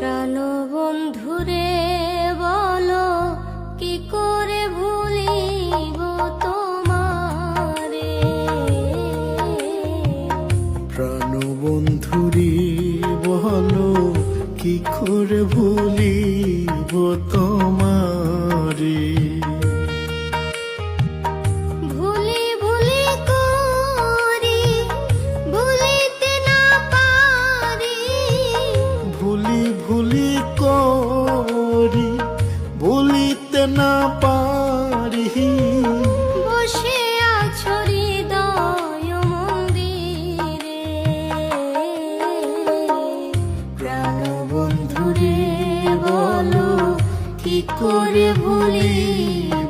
প্রাণবন্ধুরে বলো কি করে ভুলিব তোমারে। প্রাণবন্ধুরে বলো কি করে ভুলিব তোমারে। ভুলি ভুলি করি ভুলিতে না পারি, ভুলি ভুলি করি ভুলিতে না পারি। বসে আছো হৃদয় মন্দিরে। প্রাণবন্ধুরে বলো কি করে ভুলিব